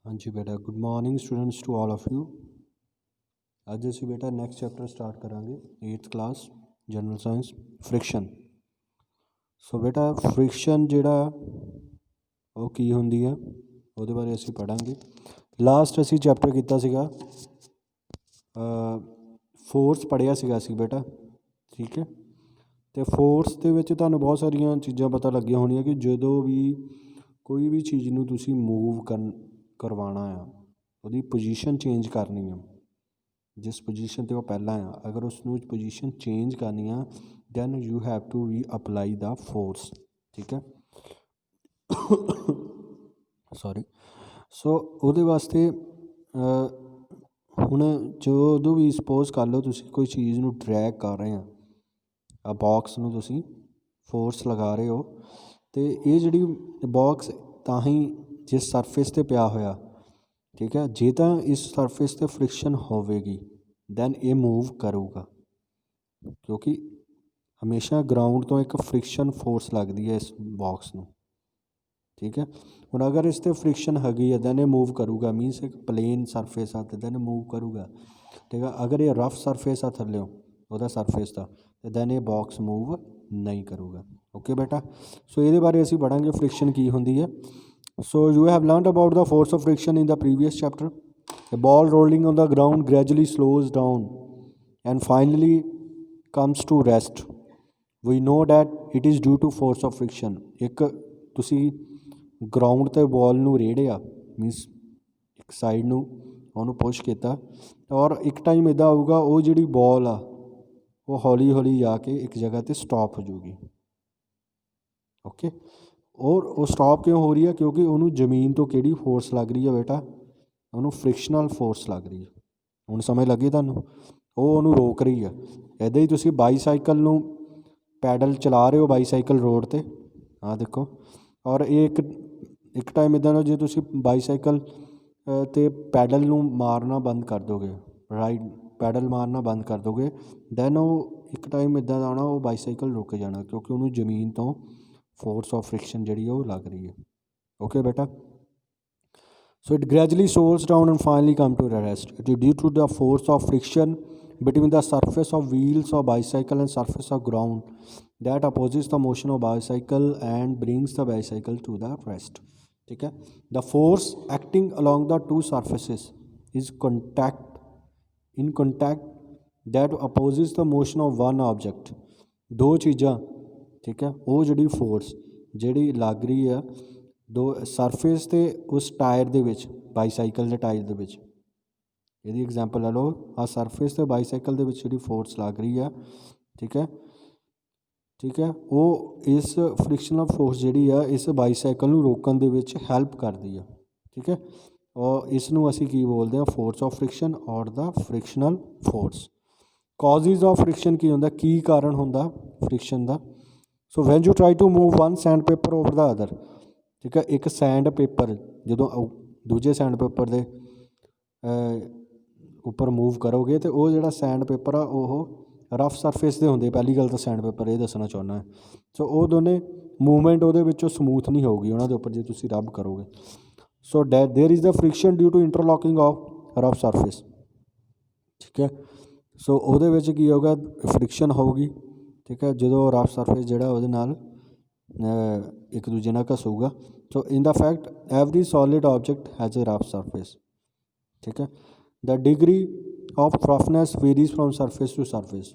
हाँ जी बेटा, good morning students to all of you. ਅੱਜ ਅਸੀਂ ਬੇਟਾ ਨੈਕਸਟ ਚੈਪਟਰ ਸਟਾਰਟ ਕਰਾਂਗੇ 8th class general science friction. So ਬੇਟਾ ਫ੍ਰਿਕਸ਼ਨ ਜਿਹੜਾ ਉਹ ਕੀ ਹੁੰਦੀ ਆ ਉਹਦੇ ਬਾਰੇ ਅਸੀਂ ਪੜ੍ਹਾਂਗੇ। ਲਾਸਟ ਅਸੀਂ ਚੈਪਟਰ ਕੀਤਾ ਸੀਗਾ ਫੋਰਸ ਪੜ੍ਹਿਆ ਸੀਗਾ ਅਸੀਂ ਬੇਟਾ, ਠੀਕ ਹੈ। ਅਤੇ ਫੋਰਸ ਦੇ ਵਿੱਚ ਤੁਹਾਨੂੰ ਬਹੁਤ ਸਾਰੀਆਂ ਚੀਜ਼ਾਂ ਪਤਾ ਲੱਗੀਆਂ ਹੋਣੀਆਂ ਕਿ ਜਦੋਂ ਵੀ ਕੋਈ ਵੀ ਚੀਜ਼ ਨੂੰ ਤੁਸੀਂ ਮੂਵ ਕਰਵਾਉਣਾ ਆ, ਉਹਦੀ ਪੋਜੀਸ਼ਨ ਚੇਂਜ ਕਰਨੀ ਆ, ਜਿਸ ਪੋਜੀਸ਼ਨ 'ਤੇ ਉਹ ਪਹਿਲਾਂ ਆ, ਅਗਰ ਉਸਨੂੰ ਪੋਜੀਸ਼ਨ ਚੇਂਜ ਕਰਨੀ ਆ ਦੈਨ ਯੂ ਹੈਵ ਟੂ ਵੀ ਅਪਲਾਈ ਦਾ ਫੋਰਸ, ਠੀਕ ਹੈ। ਸੌਰੀ। ਸੋ ਉਹਦੇ ਵਾਸਤੇ ਹੁਣ ਜਦੋਂ ਵੀ ਸਪੋਜ਼ ਕਰ ਲਓ ਤੁਸੀਂ ਕੋਈ ਚੀਜ਼ ਨੂੰ ਡਰੈਗ ਕਰ ਰਹੇ ਆ ਬਾਕਸ ਨੂੰ, ਤੁਸੀਂ ਫੋਰਸ ਲਗਾ ਰਹੇ ਹੋ, ਅਤੇ ਇਹ ਜਿਹੜੀ ਬਾਕਸ ਤਾਂ ਹੀ ਜਿਸ ਸਰਫੇਸ 'ਤੇ ਪਿਆ ਹੋਇਆ, ਠੀਕ ਹੈ, ਜੇ ਤਾਂ ਇਸ ਸਰਫੇਸ 'ਤੇ ਫ੍ਰਿਕਸ਼ਨ ਹੋਵੇਗੀ ਦੈਨ ਇਹ ਮੂਵ ਕਰੂਗਾ, ਕਿਉਂਕਿ ਹਮੇਸ਼ਾ ਗਰਾਊਂਡ ਤੋਂ ਇੱਕ ਫ੍ਰਿਕਸ਼ਨ ਫੋਰਸ ਲੱਗਦੀ ਹੈ ਇਸ ਬਾਕਸ ਨੂੰ, ਠੀਕ ਹੈ। ਹੁਣ ਅਗਰ ਇਸ 'ਤੇ ਫ੍ਰਿਕਸ਼ਨ ਹੈਗੀ ਹੈ ਦੈਨ ਇਹ ਮੂਵ ਕਰੂਗਾ, ਮੀਨਸ ਇੱਕ ਪਲੇਨ ਸਰਫੇਸ ਆ ਅਤੇ ਦੈਨ ਮੂਵ ਕਰੂਗਾ, ਠੀਕ ਹੈ। ਅਗਰ ਇਹ ਰਫ ਸਰਫੇਸ ਆ ਥੱਲਿਓ ਉਹਦਾ ਸਰਫੇਸ ਦਾ, ਅਤੇ ਦੈਨ ਇਹ ਬਾਕਸ ਮੂਵ ਨਹੀਂ ਕਰੂਗਾ। ਓਕੇ ਬੇਟਾ, ਸੋ ਇਹਦੇ ਬਾਰੇ ਅਸੀਂ ਪੜ੍ਹਾਂਗੇ ਫ੍ਰਿਕਸ਼ਨ ਕੀ ਹੁੰਦੀ ਹੈ। So you have learned about the force of friction in the previous chapter. The ball rolling on the ground gradually slows down and finally comes to rest. We know that it is due to force of friction. ਇੱਕ ਤੁਸੀਂ ground 'ਤੇ ਬੋਲ ਨੂੰ ਰੇੜਿਆ, means ਇੱਕ side ਨੂੰ ਉਹਨੂੰ push ਕੀਤਾ, ਔਰ ਇੱਕ ਟਾਈਮ ਇੱਦਾਂ ਆਊਗਾ ਉਹ ਜਿਹੜੀ ਬੋਲ ਆ ਉਹ ਹੌਲੀ ਹੌਲੀ ਜਾ ਕੇ ਇੱਕ ਜਗ੍ਹਾ 'ਤੇ ਸਟਾਪ ਹੋ ਜਾਊਗੀ। ਓਕੇ, ਔਰ ਉਹ ਸਟਾਪ ਕਿਉਂ ਹੋ ਰਹੀ ਹੈ? ਕਿਉਂਕਿ ਉਹਨੂੰ ਜ਼ਮੀਨ ਤੋਂ ਕਿਹੜੀ ਫੋਰਸ ਲੱਗ ਰਹੀ ਹੈ ਬੇਟਾ? ਉਹਨੂੰ ਫ੍ਰਿਕਸ਼ਨਲ ਫੋਰਸ ਲੱਗ ਰਹੀ ਹੈ। ਹੁਣ ਸਮਝ ਲੱਗੀ ਤੁਹਾਨੂੰ? ਉਹ ਉਹਨੂੰ ਰੋਕ ਰਹੀ ਹੈ। ਇੱਦਾਂ ਹੀ ਤੁਸੀਂ ਬਾਈਸਾਈਕਲ ਨੂੰ ਪੈਡਲ ਚਲਾ ਰਹੇ ਹੋ ਬਾਈਸਾਈਕਲ ਰੋਡ 'ਤੇ, ਆਹ ਦੇਖੋ, ਔਰ ਇਹ ਇੱਕ ਟਾਈਮ ਇੱਦਾਂ ਦਾ ਜੇ ਤੁਸੀਂ ਬਾਈਸਾਈਕਲ 'ਤੇ ਪੈਡਲ ਨੂੰ ਮਾਰਨਾ ਬੰਦ ਕਰ ਦੋਗੇ, ਪੈਡਲ ਮਾਰਨਾ ਬੰਦ ਕਰ ਦੋਗੇ, ਦੈਨ ਉਹ ਇੱਕ ਟਾਈਮ ਇੱਦਾਂ ਦਾ ਆਉਣਾ ਉਹ ਬਾਈਸਾਈਕਲ ਰੁਕ ਜਾਣਾ, ਕਿਉਂਕਿ ਉਹਨੂੰ ਜ਼ਮੀਨ ਤੋਂ ਫੋਰਸ ਆਫ ਫ੍ਰਿਕਸ਼ਨ ਜਿਹੜੀ ਉਹ ਲੱਗ ਰਹੀ ਹੈ। ਓਕੇ ਬੇਟਾ, so it gradually slows down and finally come to rest. It is due to the force of friction between the surface of wheels of bicycle and surface of ground that opposes the motion of bicycle and brings the bicycle to the rest, ठीक है। The force acting along the two surfaces is in contact that opposes the motion of one object। ਦੋ ਚੀਜ਼ਾਂ, ਠੀਕ ਹੈ, ਉਹ ਜਿਹੜੀ force ਜਿਹੜੀ ਲੱਗ ਰਹੀ ਆ ਦੋ ਸਰਫੇਸ 'ਤੇ ਉਸ ਟਾਇਰ ਦੇ ਵਿੱਚ, ਬਾਈਸਾਈਕਲ ਦੇ ਟਾਇਰ ਦੇ ਵਿੱਚ, ਇਹਦੀ ਐਗਜ਼ਾਮਪਲ ਲੈ ਲਓ, ਆਹ ਸਰਫੇਸ 'ਤੇ ਬਾਈਸਾਈਕਲ ਦੇ ਵਿੱਚ ਜਿਹੜੀ ਫੋਰਸ ਲੱਗ ਰਹੀ ਆ, ਠੀਕ ਹੈ, ਠੀਕ ਹੈ, ਉਹ ਇਸ ਫ੍ਰਿਕਸ਼ਨਲ ਫੋਰਸ ਜਿਹੜੀ ਆ ਇਸ ਬਾਈਸਾਈਕਲ ਨੂੰ ਰੋਕਣ ਦੇ ਵਿੱਚ ਹੈਲਪ ਕਰਦੀ ਆ, ਠੀਕ ਹੈ। ਔਰ ਇਸ ਨੂੰ ਅਸੀਂ ਕੀ ਬੋਲਦੇ ਹਾਂ? Force of friction or the frictional force. Causes of friction ਕੀ ਹੁੰਦਾ? ਕੀ ਕਾਰਨ ਹੁੰਦਾ ਫ੍ਰਿਕਸ਼ਨ ਦਾ? So when you try to move one sandpaper over the other, ਠੀਕ ਹੈ, ਇੱਕ ਸੈਂਡ ਪੇਪਰ ਜਦੋਂ ਦੂਜੇ ਸੈਂਡ ਪੇਪਰ ਦੇ ਉੱਪਰ ਮੂਵ ਕਰੋਗੇ ਅਤੇ ਉਹ ਜਿਹੜਾ ਸੈਂਡ ਪੇਪਰ ਆ ਉਹ ਰਫ ਸਰਫੇਸ ਦੇ ਹੁੰਦੇ। ਪਹਿਲੀ ਗੱਲ ਤਾਂ ਸੈਂਡ ਪੇਪਰ ਇਹ ਦੱਸਣਾ ਚਾਹੁੰਦਾ। ਸੋ ਉਹ ਦੋਨੇ ਮੂਵਮੈਂਟ ਉਹਦੇ ਵਿੱਚੋਂ ਸਮੂਥ ਨਹੀਂ ਹੋਊਗੀ ਉਹਨਾਂ ਦੇ ਉੱਪਰ ਜੇ ਤੁਸੀਂ ਰਬ ਕਰੋਗੇ। So there is the friction due to interlocking of rough surface, ਠੀਕ ਹੈ। ਸੋ ਉਹਦੇ ਵਿੱਚ ਕੀ ਹੋਊਗਾ? ਫ੍ਰਿਕਸ਼ਨ ਹੋਊਗੀ, ਠੀਕ ਹੈ, ਜਦੋਂ ਰਫ ਸਰਫੇਸ ਜਿਹੜਾ ਉਹਦੇ ਨਾਲ ਇੱਕ ਦੂਜੇ ਨਾਲ ਘਸੂਗਾ। So in the fact every solid object has a rough surface, ਠੀਕ ਹੈ। The degree of roughness varies from surface to surface.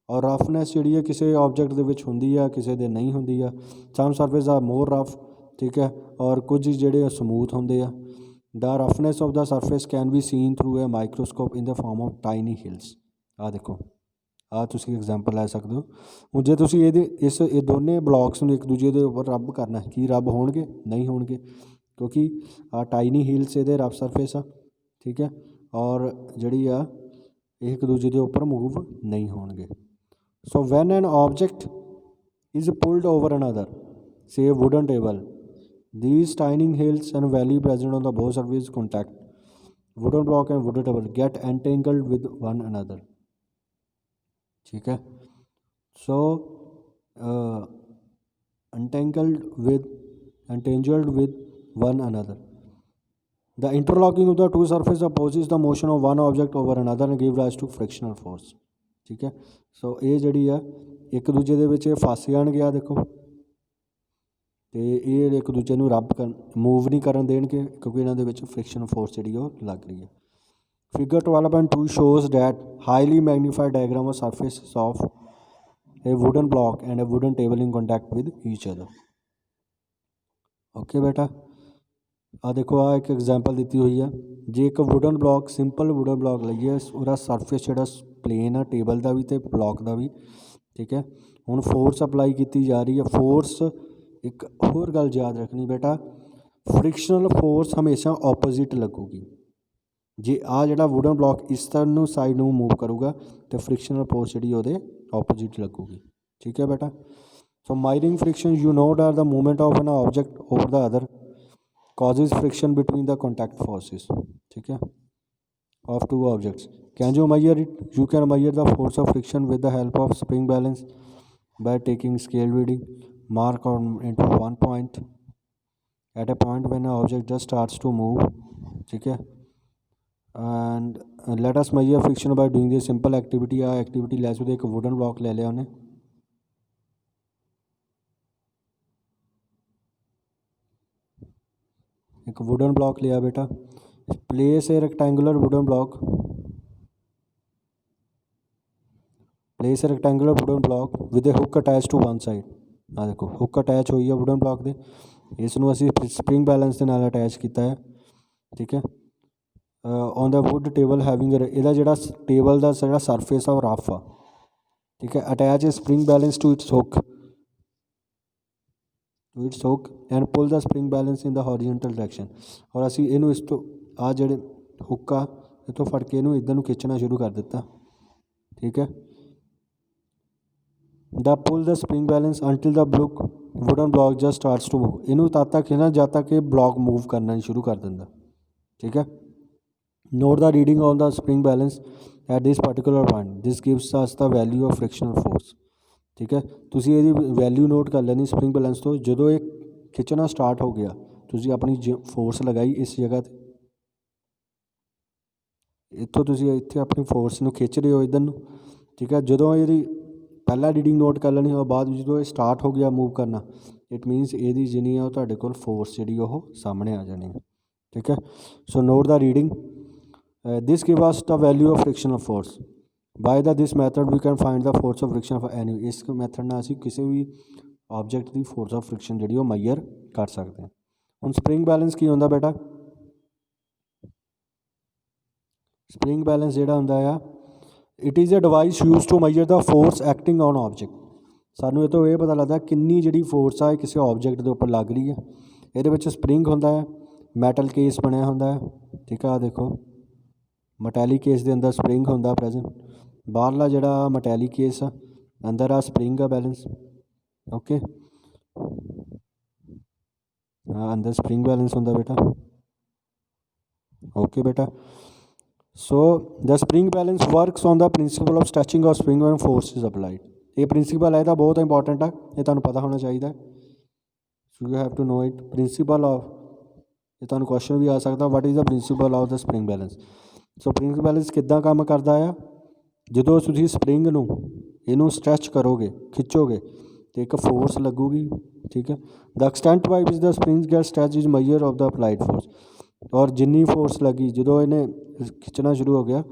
ਔਰ ਰਫਨੈਸ ਜਿਹੜੀ ਹੈ ਕਿਸੇ ਆਬਜੈਕਟ ਦੇ ਵਿੱਚ ਹੁੰਦੀ ਆ, ਕਿਸੇ ਦੇ ਨਹੀਂ ਹੁੰਦੀ ਆ। Some surface are more rough, ਠੀਕ ਹੈ, ਔਰ ਕੁਝ ਜਿਹੜੇ ਸਮੂਥ ਹੁੰਦੇ ਆ। The roughness of the surface can be seen through a microscope in the form of tiny hills. ਆਹ ਦੇਖੋ, ਆਹ ਤੁਸੀਂ ਐਗਜ਼ਾਮਪਲ ਲੈ ਸਕਦੇ ਹੋ। ਹੁਣ ਜੇ ਤੁਸੀਂ ਇਹ ਦੋਨੇ ਬਲੋਕਸ ਨੂੰ ਇੱਕ ਦੂਜੇ ਦੇ ਉੱਪਰ ਰਬ ਕਰਨਾ, ਕੀ ਰਬ ਹੋਣਗੇ? ਨਹੀਂ ਹੋਣਗੇ, ਕਿਉਂਕਿ ਆਹ ਟਾਈਨੀ ਹੀਲਸ ਇਹਦੇ ਰਫ ਸਰਫੇਸ ਆ, ਠੀਕ ਹੈ, ਔਰ ਜਿਹੜੀ ਆ ਇਹ ਇੱਕ ਦੂਜੇ ਦੇ ਉੱਪਰ ਮੂਵ ਨਹੀਂ ਹੋਣਗੇ। So when N object is ਪੁਲਡ over another, say wooden table, these tiny hills and valley present on the both surfaces contact wooden block and wooden table get entangled with one another, ठीक है। so entangled with one another the interlocking of the two surface opposes the motion of one object over another and give rise to frictional force. ठीक है, सो ये जी है एक दूजे ਦੇ ਵਿੱਚ ਫਸ ਜਾਣਗੇ ਆ ਦੇਖੋ, ਤੇ ਇਹ ਇੱਕ ਦੂਜੇ ਨੂੰ ਰੱਬ ਕਰ ਮੂਵ ਨਹੀਂ ਕਰਨ ਦੇਣਗੇ ਕਿਉਂਕਿ ਇਹਨਾਂ ਦੇ ਵਿੱਚ ਫ੍ਰਿਕਸ਼ਨ ਫੋਰਸ ਜਿਹੜੀ ਉਹ ਲੱਗ ਰਹੀ ਹੈ। Figure 12.2 shows that highly magnified diagram of surfaces of a wooden block and a wooden table in contact with each other। Okay बेटा, आ देखो आ एक एग्जाम्पल दी हुई है। जे एक wooden block simple wooden block लईए, उसका सरफेस जो प्लेन है टेबल का भी तो ब्लॉक का भी, ठीक है। हुण फोर्स अप्लाई की जा रही है। फोर्स एक होर गल याद रखनी बेटा, फ्रिक्शनल फोर्स हमेशा ऑपोजिट लगूगी। जे आ जिहड़ा वुडन ब्लॉक इस तरह साइड में मूव करूगा तो फ्रिक्शनल फोर्स जी ऑपोजिट लगूगी। ठीक है बेटा। So measuring friction you know are the movement of an object over the other causes friction between the contact forces, ठीक है, of two objects। Can you measure it? You can measure the force of friction with the help of spring balance by taking scale reading, mark on into one point at a point when an object just starts to move, ठीक है। and let us measure friction by doing this simple activity। Uh activity ले सकते, एक wooden block ले लिया उन्हें, एक wooden block लिया बेटा, place a rectangular wooden block, place a rectangular wooden block with a hook attach to one side. आ देखो हुक अटैच हुई है वुडन ब्लॉक के, इसनों असीं स्प्रिंग बैलेंस के नाल अटैच किया है। ठीक है। On the wood table having इहदा जिहड़ा टेबल का जिहड़ा सरफेस आ वो रफ आ, ठीक है। Attach spring balance to its hook and pull the spring balance in the horizontal direction. और असी इनू इस तो आ जिहड़े हुक आ इतों फड़ के इनू इधर नूं खिंचना शुरू कर दिता। ठीक है। The pull the spring balance until the block wooden block just starts to move. इनू तद तक खिंचना जब तक ये ब्लॉक मूव करना शुरू कर दिंदा। ठीक है। Note the reading on the spring balance at this particular point, this gives us the value of frictional force. ठीक है, तुसी ये वैल्यू नोट कर लेनी स्प्रिंग बैलेंस तो, जो ये खिंचना स्टार्ट हो गया तुसी अपनी फोर्स लगाई इस जगह ते, इत्थों तुसी इत्थे अपनी फोर्स नूं खिंच रहे हो इधर नूं। ठीक है, जो ये पहला रीडिंग नोट कर लेनी, और बाद जो स्टार्ट हो गया मूव करना, इट मीनस ये जिनी है तुहाडे कोल फोर्स जी सामने आ जानी है। ठीक है। So note the reading, this give us the value of frictional force. By the this method we can find the force of friction for any. इस मैथड नाल असीं किसी भी ऑब्जेक्ट की फोर्स ऑफ फ्रिक्शन जी मैयर कर सकते हैं। हुण स्प्रिंग बैलेंस की होंदा बेटा, स्प्रिंग बैलेंस जिहड़ा हुंदा आ, it is a device use to measure the force acting on object. सानूं ये तो ये पता लगता किन्नी जिहड़ी फोर्स आ किसी ऑब्जेक्ट के उपर लग रही है। ये विच स्प्रिंग हुंदा है, मैटल केस बनिया हुंदा है। ठीक है, आ देखो मटैलिक केस के अंदर स्प्रिंग हुंदा प्रेजेंट, बाहरला जिहड़ा मटैलिक केस आ अंदर आ स्प्रिंग आ बैलेंस। ओके, अंदर स्प्रिंग बैलेंस होंदा बेटा। ओके बेटा। So the spring balance works on the principle of stretching of spring when force is applied. ये प्रिंसिपल है बहुत इंपॉर्टेंट है, ये तुहानूं पता होना चाहिए। So you have to know it. Principle of, ये तुहानूं क्वेश्चन भी आ सकता, what is the principle of the spring balance. So spring balance किद्दां काम करदा है, जो तुसीं स्प्रिंग नूं इनू स्ट्रैच करोगे खिंचोगे तो एक फोर्स लगूगी। ठीक है। The extent by which the spring get stretch is measure of the applied force. और जिन्नी फोर्स लगी जो इन्हें खिंचना शुरू हो गया,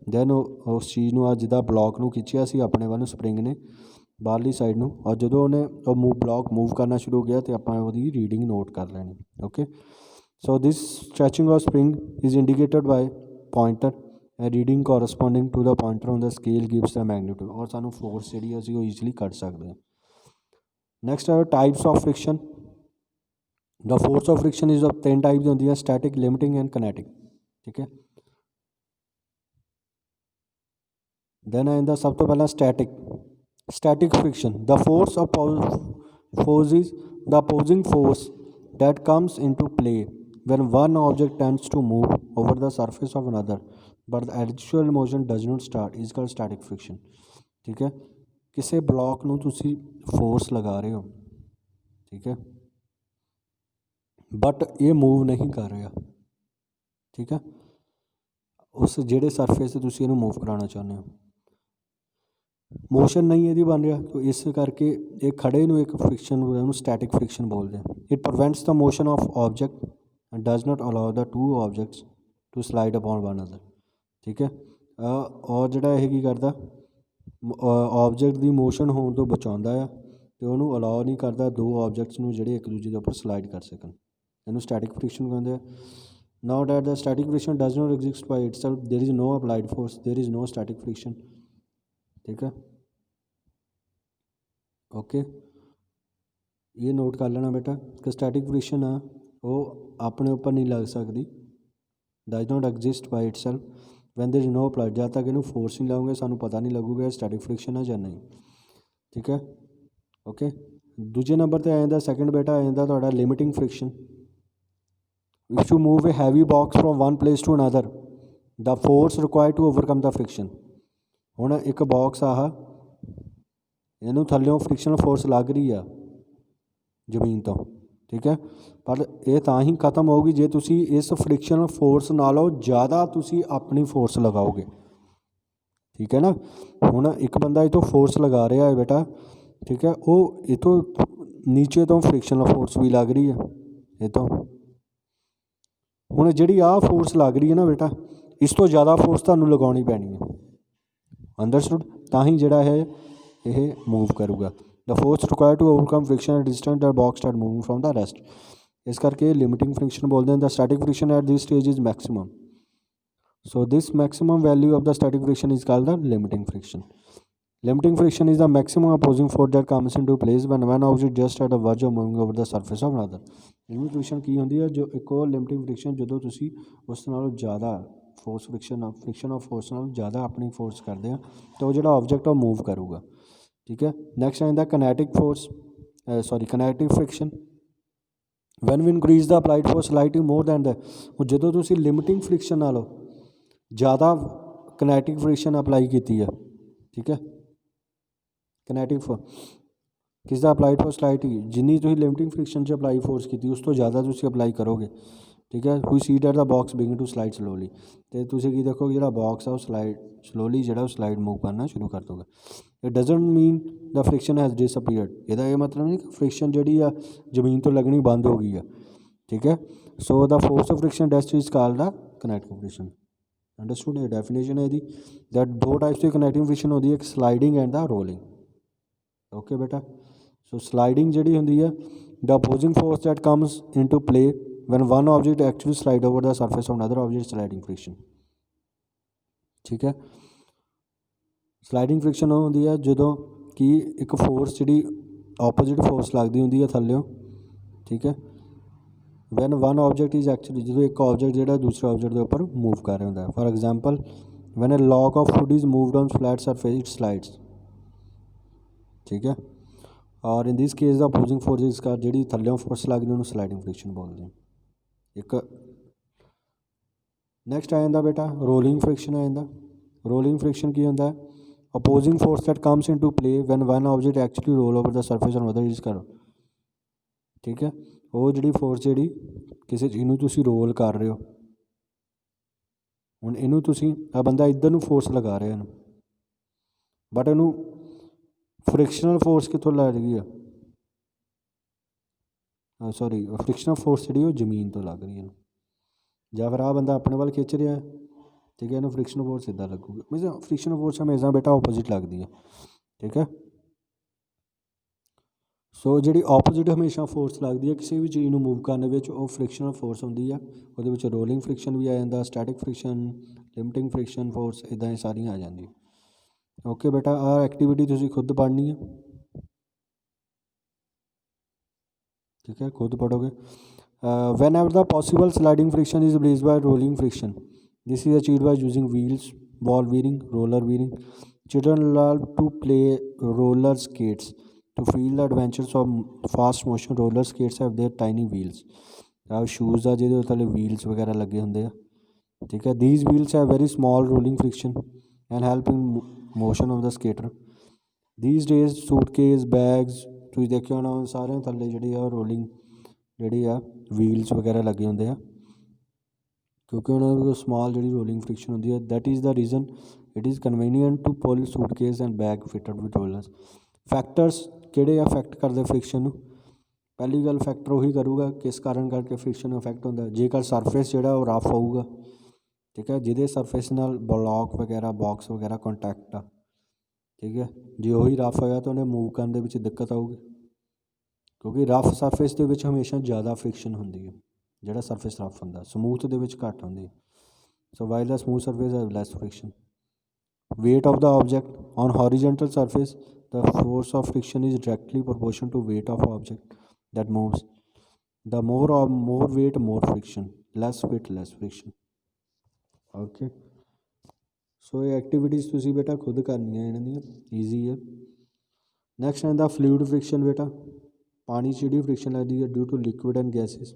दैन उस चीज़ में जिदा ब्लॉक नूं खिंचिया सी अपने वाल स्प्रिंग ने बाहरली साइड नूं, और जो उन्हें ब्लॉक मूव करना शुरू हो गया तो आपां उहदी रीडिंग नोट कर लैनी। Okay, so this stretching of spring is indicated by pointer, reading corresponding to the pointer on the scale gives the magnitude. और सानूं फोर्स जी असीं ईजली कट सकते हैं। नैक्सट है types of friction. The force of friction is of 3 types होंदी है, static, limiting and kinetic. ठीक है। देन आइंदा सब तो पहला static friction. The force opposes the opposing force that comes into play when one object tends to move over the surface of another but the actual motion does not start is called static friction। ठीक है, किसी block नूं तुसी force लगा रहे हो, ठीक है, बट ये मूव नहीं कर रहा, ठीक है, उस ਜਿਹੜੇ ਸਰਫੇਸ 'ਤੇ ਤੁਸੀਂ ਇਹਨੂੰ ਮੂਵ ਕਰਾਉਣਾ ਚਾਹੁੰਦੇ ਹੋ। ਮੋਸ਼ਨ ਨਹੀਂ ਇਹਦੀ ਬਣ ਰਿਹਾ, ਤਾਂ ਇਸ ਕਰਕੇ ਇਹ ਖੜੇ ਨੂੰ ਇੱਕ ਫ੍ਰਿਕਸ਼ਨ ਉਹਨੂੰ ਸਟੈਟਿਕ ਫ੍ਰਿਕਸ਼ਨ ਬੋਲਦੇ ਆ। It prevents the motion of object and does not allow the two objects to slide upon one another. ਠੀਕ ਹੈ, ਔਰ ਜਿਹੜਾ ਇਹ ਕੀ ਕਰਦਾ, ਆਬਜੈਕਟ ਦੀ ਮੋਸ਼ਨ ਹੋਣ ਤੋਂ ਬਚਾਉਂਦਾ ਆ ਅਤੇ ਉਹਨੂੰ ਅਲਾਓ ਨਹੀਂ ਕਰਦਾ ਦੋ ਆਬਜੈਕਟਸ ਨੂੰ ਜਿਹੜੇ ਇੱਕ ਦੂਜੇ ਦੇ ਉੱਪਰ ਸਲਾਈਡ ਕਰ ਸਕਣ। ਇਹਨੂੰ ਸਟੈਟਿਕ ਫ੍ਰਿਕਸ਼ਨ ਕਹਿੰਦੇ ਆ। Now that the static friction does not exist by itself, there is no applied force, there is no static friction। ठीक है, ओके, ये नोट कर लेना बेटा कि स्टैटिक फ्रिक्शन है वो अपने ऊपर नहीं लग सकती, does not exist by itself when there is no applied. जब तक इनू फोर्स नहीं लाओगे सानू पता नहीं लगूगा स्टैटिक फ्रिक्शन है या नहीं। ठीक है, ओके। दूजे नंबर पर आ जाता सैकेंड बेटा, आ जाता तुहाडा limiting friction. If you move a heavy box from one place to another, the force required to overcome the friction। ਹੁਣ ਇੱਕ ਬਾਕਸ ਆਹ ਇਹਨੂੰ ਥੱਲਿਓਂ ਫ੍ਰਿਕਸ਼ਨਲ ਫੋਰਸ ਲੱਗ ਰਹੀ ਆ ਜ਼ਮੀਨ ਤੋਂ, ਠੀਕ ਹੈ, ਪਰ ਇਹ ਤਾਂ ਹੀ ਖਤਮ ਹੋਊਗੀ ਜੇ ਤੁਸੀਂ ਇਸ ਫ੍ਰਿਕਸ਼ਨਲ ਫੋਰਸ ਨਾਲੋਂ ਜ਼ਿਆਦਾ ਤੁਸੀਂ ਆਪਣੀ ਫੋਰਸ ਲਗਾਓਗੇ। ਠੀਕ ਹੈ ਨਾ, ਹੁਣ ਇੱਕ ਬੰਦਾ ਇਹ ਤੋਂ ਫੋਰਸ ਲਗਾ ਰਿਹਾ ਹੈ ਬੇਟਾ, ਠੀਕ ਹੈ, ਉਹ ਇਹ ਤੋਂ ਨੀਚੇ ਤੋਂ ਫ੍ਰਿਕਸ਼ਨਲ ਫੋਰਸ ਵੀ ਲੱਗ ਰਹੀ ਹੈ ਇਹ ਤੋਂ। ਹੁਣ ਜਿਹੜੀ ਆਹ ਫੋਰਸ ਲੱਗ ਰਹੀ ਹੈ ਨਾ ਬੇਟਾ, ਇਸ ਤੋਂ ਜ਼ਿਆਦਾ ਫੋਰਸ ਤੁਹਾਨੂੰ ਲਗਾਉਣੀ ਪੈਣੀ ਹੈ। ਅੰਡਰਸਟੂਡ, ਤਾਂ ਹੀ ਜਿਹੜਾ ਹੈ ਇਹ ਮੂਵ ਕਰੂਗਾ। The force required to overcome friction at distance the box start moving from the rest. ਇਸ ਕਰਕੇ ਲਿਮਿਟਿੰਗ ਫ੍ਰਿਕਸ਼ਨ ਬੋਲਦੇ ਹਨ। The static friction at this stage is maximum. So this maximum value of the static friction is called the limiting friction. Limiting friction is the maximum opposing force that comes into place when one object just at the verge of moving over the surface of another। Limiting friction ਕੀ ਹੁੰਦੀ ਹੈ? ਜੋ ਇੱਕ ਉਹ limiting friction ਜਦੋਂ ਤੁਸੀਂ ਉਸ ਨਾਲੋਂ ਜ਼ਿਆਦਾ ਫੋਰਸ ਫ੍ਰਿਕਸ਼ਨ ਆਫ ਫੋਰਸ ਨਾਲੋਂ ਜ਼ਿਆਦਾ ਆਪਣੀ ਫੋਰਸ ਕਰਦੇ ਆ ਤਾਂ ਉਹ ਜਿਹੜਾ ਆਬਜੈਕਟ ਉਹ ਮੂਵ ਕਰੂਗਾ। ਠੀਕ ਹੈ, ਨੈਕਸਟ ਆ ਜਾਂਦਾ kinetic friction. When we increase the applied force slightly more than the. ਜਦੋਂ ਤੁਸੀਂ ਲਿਮਿਟਿੰਗ ਫ੍ਰਿਕਸ਼ਨ ਨਾਲੋਂ ਜ਼ਿਆਦਾ ਕਿਨੈਟਿਕ ਫ੍ਰਿਕਸ਼ਨ ਅਪਲਾਈ ਕੀਤੀ ਆ, ਠੀਕ ਹੈ, ਕਿਨੈਟਿਕ ਕਿਸ ਦਾ ਅਪਲਾਈਡ ਫੋਰਸ ਸਲਾਈਟਲੀ, ਜਿੰਨੀ ਤੁਸੀਂ ਲਿਮਿਟਿੰਗ ਫ੍ਰਿਕਸ਼ਨ 'ਚ ਅਪਲਾਈ ਫੋਰਸ ਕੀਤੀ ਉਸ ਤੋਂ ਜ਼ਿਆਦਾ ਤੁਸੀਂ ਅਪਲਾਈ ਕਰੋਗੇ। ਠੀਕ ਹੈ, ਕੋਈ see that the box begin to slide slowly, ਅਤੇ ਤੁਸੀਂ ਕੀ ਦੇਖੋਗੇ ਜਿਹੜਾ ਬਾਕਸ ਆ ਉਹ ਸਲਾਈਡ ਸਲੋਲੀ ਜਿਹੜਾ ਉਹ ਸਲਾਈਡ ਮੂਵ ਕਰਨਾ ਸ਼ੁਰੂ ਕਰ ਦੋਗੇ। It doesn't mean the friction has disappeared. ਇਹਦਾ ਇਹ ਮਤਲਬ ਨਹੀਂ ਕਿ ਫ੍ਰਿਕਸ਼ਨ ਜਿਹੜੀ ਆ ਜ਼ਮੀਨ ਤੋਂ ਲੱਗਣੀ ਬੰਦ ਹੋ ਗਈ ਆ। ਠੀਕ ਹੈ, so the force of friction that's is called the kinetic friction. Understood, ਇਹ ਡੈਫੀਨੇਸ਼ਨ ਹੈ ਇਹਦੀ। ਦੈਟ ਦੋ ਟਾਈਪਸ ਦੀ ਕਿਨੈਟਿਕ ਫ੍ਰਿਕਸ਼ਨ ਹੁੰਦੀ ਹੈ, ਇੱਕ sliding and the rolling. Okay ਬੇਟਾ, ਸੋ ਸਲਾਈਡਿੰਗ ਜਿਹੜੀ ਹੁੰਦੀ ਹੈ the opposing force that comes in to play when one object actually slide over the surface of another object, sliding friction. ਠੀਕ ਹੈ, ਸਲਾਈਡਿੰਗ ਫ੍ਰਿਕਸ਼ਨ ਉਹ ਹੁੰਦੀ ਹੈ ਜਦੋਂ ਕਿ ਇੱਕ ਫੋਰਸ ਜਿਹੜੀ ਆਪੋਜ਼ਿਟ ਫੋਰਸ ਲੱਗਦੀ ਹੁੰਦੀ ਹੈ ਥੱਲਿਓਂ। ਠੀਕ ਹੈ, when one object is actually, ਜਦੋਂ ਇੱਕ ਆਬਜੈਕਟ ਜਿਹੜਾ ਦੂਸਰੇ ਆਬਜੈਕਟ ਦੇ ਉੱਪਰ ਮੂਵ ਕਰ ਰਿਹਾ ਹੁੰਦਾ। For example when a log of food is moved on flat surface it slides. ਠੀਕ ਹੈ, ਔਰ ਇਨ ਦਿਸ ਕੇਸ ਦਾ ਅਪੋਜ਼ਿੰਗ ਫੋਰਸ ਇਸ ਕਰ ਜਿਹੜੀ ਥੱਲਿਓਂ ਫੋਰਸ ਲੱਗਦੀ ਉਹਨੂੰ ਸਲਾਈਡਿੰਗ ਫ੍ਰਿਕਸ਼ਨ ਬੋਲਦੇ ਹਾਂ। ਇੱਕ ਨੈਕਸਟ ਆ ਜਾਂਦਾ ਬੇਟਾ ਰੋਲਿੰਗ ਫ੍ਰਿਕਸ਼ਨ ਆ ਜਾਂਦਾ। ਰੋਲਿੰਗ ਫ੍ਰਿਕਸ਼ਨ ਕੀ ਹੁੰਦਾ? Opposing force that comes in to play when one object actually roll over the surface on other is ਕਰ। ਠੀਕ ਹੈ, ਉਹ ਜਿਹੜੀ ਫੋਰਸ ਜਿਹੜੀ ਕਿਸੇ ਚੀਜ਼ ਨੂੰ ਤੁਸੀਂ ਰੋਲ ਕਰ ਰਹੇ ਹੋ, ਹੁਣ ਇਹਨੂੰ ਤੁਸੀਂ ਆ ਬੰਦਾ ਇੱਧਰ ਨੂੰ ਫੋਰਸ ਲਗਾ ਰਿਹਾ ਇਹਨੂੰ, ਬਟ ਇਹਨੂੰ ਫ੍ਰਿਕਸ਼ਨਲ ਫੋਰਸ ਕਿੱਥੋਂ ਲੱਗ ਰਹੀ ਆ? ਸੌਰੀ, ਫ੍ਰਿਕਸ਼ਨਲ ਫੋਰਸ ਜਿਹੜੀ ਉਹ ਜ਼ਮੀਨ ਤੋਂ ਲੱਗ ਰਹੀ ਹੈ ਇਹਨੂੰ, ਜਾਂ ਫਿਰ ਆਹ ਬੰਦਾ ਆਪਣੇ ਵੱਲ ਖਿੱਚ ਰਿਹਾ। ਠੀਕ ਹੈ, ਇਹਨੂੰ ਫ੍ਰਿਕਸ਼ਨਲ ਫੋਰਸ ਇੱਦਾਂ ਲੱਗੂਗੀ। ਮੀਨਸ ਫ੍ਰਿਕਸ਼ਨਲ ਫੋਰਸ ਹਮੇਸ਼ਾ ਬੇਟਾ ਆਪੋਜ਼ਿਟ ਲੱਗਦੀ ਹੈ। ਠੀਕ ਹੈ, ਸੋ ਜਿਹੜੀ ਆਪੋਜ਼ਿਟ ਹਮੇਸ਼ਾ ਫੋਰਸ ਲੱਗਦੀ ਹੈ ਕਿਸੇ ਵੀ ਚੀਜ਼ ਨੂੰ ਮੂਵ ਕਰਨ ਵਿੱਚ, ਉਹ ਫ੍ਰਿਕਸ਼ਨਲ ਫੋਰਸ ਹੁੰਦੀ ਆ। ਉਹਦੇ ਵਿੱਚ ਰੋਲਿੰਗ ਫ੍ਰਿਕਸ਼ਨ ਵੀ ਆ ਜਾਂਦਾ, static friction, limiting friction force, ਇੱਦਾਂ ਇਹ ਸਾਰੀਆਂ ਆ ਜਾਂਦੀਆਂ। ਓਕੇ ਬੇਟਾ, ਆਹ ਐਕਟੀਵਿਟੀ ਤੁਸੀਂ ਖੁਦ ਪੜ੍ਹਨੀ ਹੈ। ठीक है, खुद पढ़ोगे। Whenever the possible sliding friction is release by rolling friction, this is achieved by using wheels, ball bearing, roller bearing. Children learn to play roller skates to feel the adventures of fast motion. Roller skates have their tiny wheels. Shoes आ जिहदे थल्ले wheels वगैरह लगे होंदे आ। ठीक है, these wheels have very small rolling friction and help in motion of the skater. These days suitcase, bags, ਤੁਸੀਂ ਦੇਖਿਆ ਹੋਣਾ ਸਾਰਿਆਂ ਥੱਲੇ ਜਿਹੜੀ ਆ ਰੋਲਿੰਗ ਜਿਹੜੀ ਆ व्हील्स वगैरह लगे होंगे आ। क्योंकि उन्होंने स्मॉल जी रोलिंग फ्रिक्शन होंगी है। That is the reason it is convenient to pull suitcase and bag fitted with rollers. Factors किहड़े अफैक्ट करते फ्रिक्शन नूं? पहली गल फैक्टर उही करूगा किस कारण करके फ्रिक्शन अफैक्ट होंदा। जेकर सरफेस जिहड़ा वो रफ होऊगा, ठीक है, जिहदे सरफेस नाल ब्लॉक वगैरह बॉक्स वगैरह कॉन्टैक्ट आ, ठीक है, जे उही रफ होया तो उन्हें मूव करने में दिक्कत आऊगी, क्योंकि रफ सरफेस के हमेशा ज़्यादा फ्रिक्शन होंदी है, जिहड़ा सरफेस रफ होंदा, समूथ दे विच घट होंदी। So while the smooth surface have less friction. Weight of the object on horizontal surface, the force of friction is directly proportional to weight of object that moves. The more weight, more friction. Less weight, less friction. Okay. So ये activities तुसी बेटा खुद करनी है, इन्हां दी easy है। Next आंदा फ्लूइड फ्रिक्शन। बेटा पानी च जिहड़ी फ्रिक्शन लगदी है due to liquid and gases.